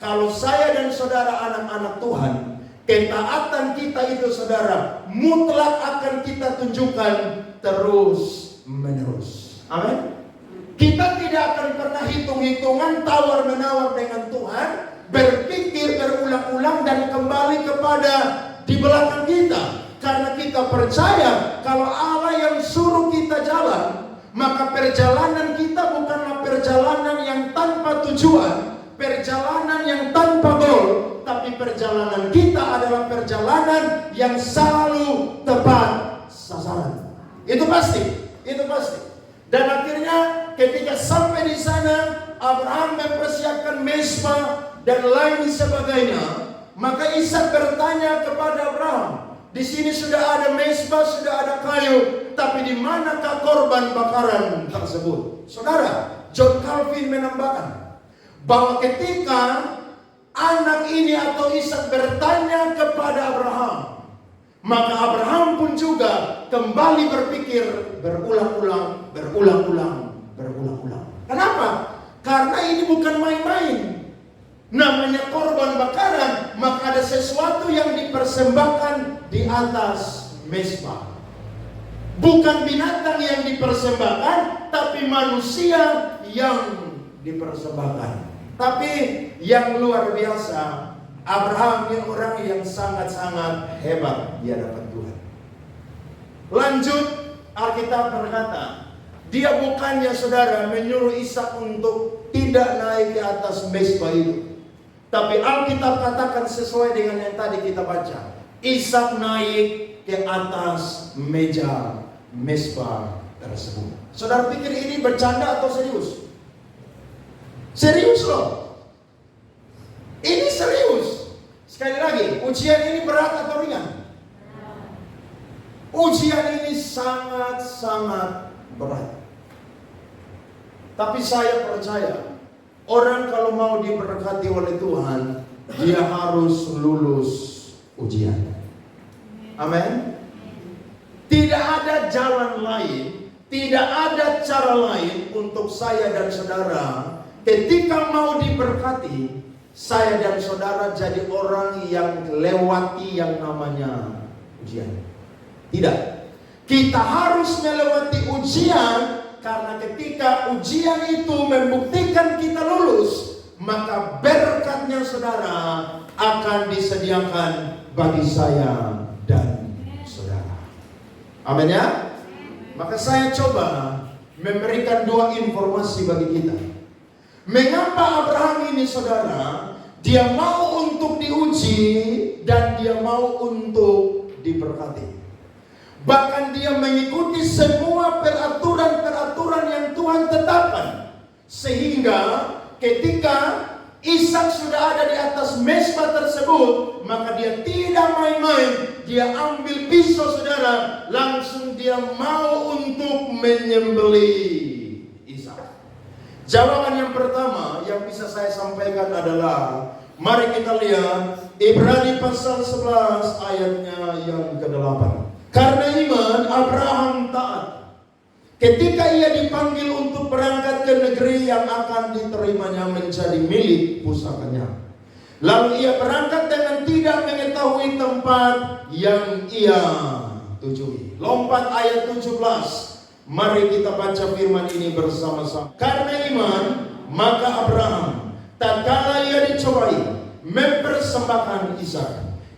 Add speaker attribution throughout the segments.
Speaker 1: Kalau saya dan saudara anak-anak Tuhan, ketaatan kita itu saudara, mutlak akan kita tunjukkan terus menerus. Amin. Kita tidak akan pernah hitung-hitungan tawar-menawar dengan Tuhan, berpikir berulang-ulang dan kembali kepada di belakang kita. Karena kita percaya kalau Allah yang suruh kita jalan, maka perjalanan kita bukanlah perjalanan yang tanpa tujuan, perjalanan yang tanpa gol, tapi perjalanan kita adalah perjalanan yang selalu tepat sasaran. Itu pasti, itu pasti. Dan akhirnya ketika sampai di sana, Abraham mempersiapkan mezbah dan lain sebagainya. Maka Ishak bertanya kepada Abraham, di sini sudah ada mezbah, sudah ada kayu, tapi di manakah korban bakaran tersebut? Saudara, John Calvin menambahkan bahwa ketika anak ini atau Ishak bertanya kepada Abraham, maka Abraham pun juga kembali berpikir berulang-ulang. Kenapa? Karena ini bukan main-main. Namanya korban bakaran, maka ada sesuatu yang dipersembahkan di atas mezbah. Bukan binatang yang dipersembahkan, tapi manusia yang dipersembahkan. Tapi yang luar biasa, Abraham ini orang yang sangat-sangat hebat di hadapan Tuhan. Lanjut, Alkitab berkata, dia bukannya saudara menyuruh Ishak untuk tidak naik ke atas mezbah itu. Tapi Alkitab katakan sesuai dengan yang tadi kita baca. Ishak naik ke atas meja mezbah tersebut. Saudara pikir ini bercanda atau serius? Serius loh. Ini serius. Sekali lagi, ujian ini berat atau ringan? Ujian ini sangat-sangat berat. Tapi saya percaya, orang kalau mau diberkati oleh Tuhan, dia harus lulus ujian. Amin. Tidak ada jalan lain, tidak ada cara lain untuk saya dan saudara ketika mau diberkati, saya dan saudara jadi orang yang lewati yang namanya ujian. Tidak. Kita harus melewati ujian, karena ketika ujian itu membuktikan kita lulus, maka berkatnya saudara akan disediakan bagi saya dan saudara. Amin ya? Maka saya coba memberikan dua informasi bagi kita. Mengapa Abraham ini saudara, dia mau untuk diuji dan dia mau untuk diberkati. Bahkan dia mengikuti semua peraturan-peraturan yang Tuhan tetapkan. Sehingga ketika Ishak sudah ada di atas mezbah tersebut, maka dia tidak main-main. Dia ambil pisau saudara, langsung dia mau untuk menyembelih Ishak. Jawaban yang pertama yang bisa saya sampaikan adalah, mari kita lihat Ibrani pasal 11 ayatnya yang ke-8. Karena iman Abraham taat ketika ia dipanggil untuk berangkat ke negeri yang akan diterimanya menjadi milik pusakanya. Lalu ia berangkat dengan tidak mengetahui tempat yang ia tujui. Lompat ayat 17. Mari kita baca firman ini bersama-sama. Karena iman maka Abraham tatkala ia dicobai mempersembahkan Ishak.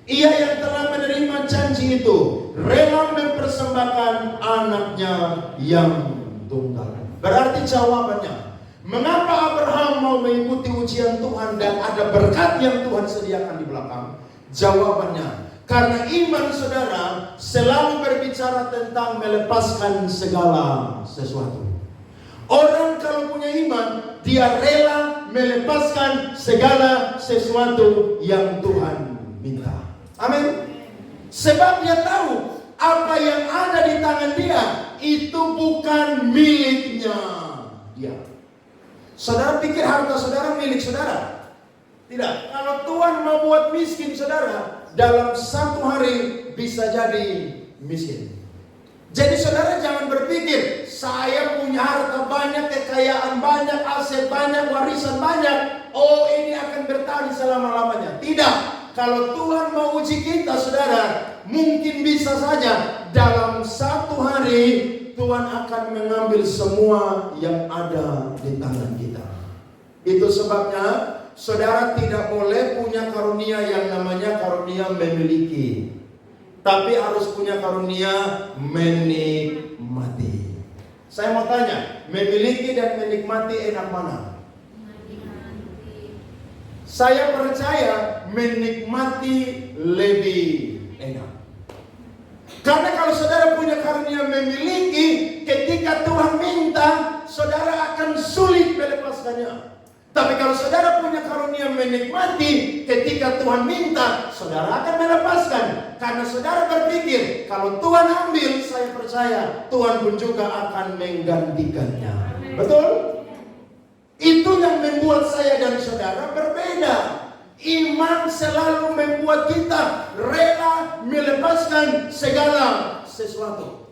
Speaker 1: Ia yang telah menerima janji itu rela mempersembahkan anaknya yang tunggal. Berarti jawabannya, mengapa Abraham mau mengikuti ujian Tuhan dan ada berkat yang Tuhan sediakan di belakang? Jawabannya, karena iman saudara selalu berbicara tentang melepaskan segala sesuatu. Orang kalau punya iman, dia rela melepaskan segala sesuatu yang Tuhan minta. Amin. Sebab dia tahu apa yang ada di tangan dia itu bukan miliknya dia. Saudara pikir harta saudara milik saudara? Tidak. Kalau Tuhan mau buat miskin saudara, dalam satu hari bisa jadi miskin. Jadi saudara jangan berpikir, saya punya harta banyak, kekayaan banyak, aset banyak, warisan banyak, oh ini akan bertahan selama-lamanya. Tidak. Kalau Tuhan mau uji kita, saudara, mungkin bisa saja dalam satu hari Tuhan akan mengambil semua yang ada di tangan kita. Itu sebabnya saudara tidak boleh punya karunia yang namanya karunia memiliki, tapi harus punya karunia menikmati. Saya mau tanya, memiliki dan menikmati enak mana? Saya percaya menikmati lebih enak. Karena kalau saudara punya karunia memiliki, ketika Tuhan minta, saudara akan sulit melepaskannya. Tapi kalau saudara punya karunia menikmati, ketika Tuhan minta, saudara akan melepaskan. Karena saudara berpikir, kalau Tuhan ambil, saya percaya Tuhan pun juga akan menggantikannya. Betul? Itu yang membuat saya dan saudara berbeda. Iman selalu membuat kita rela melepaskan segala sesuatu.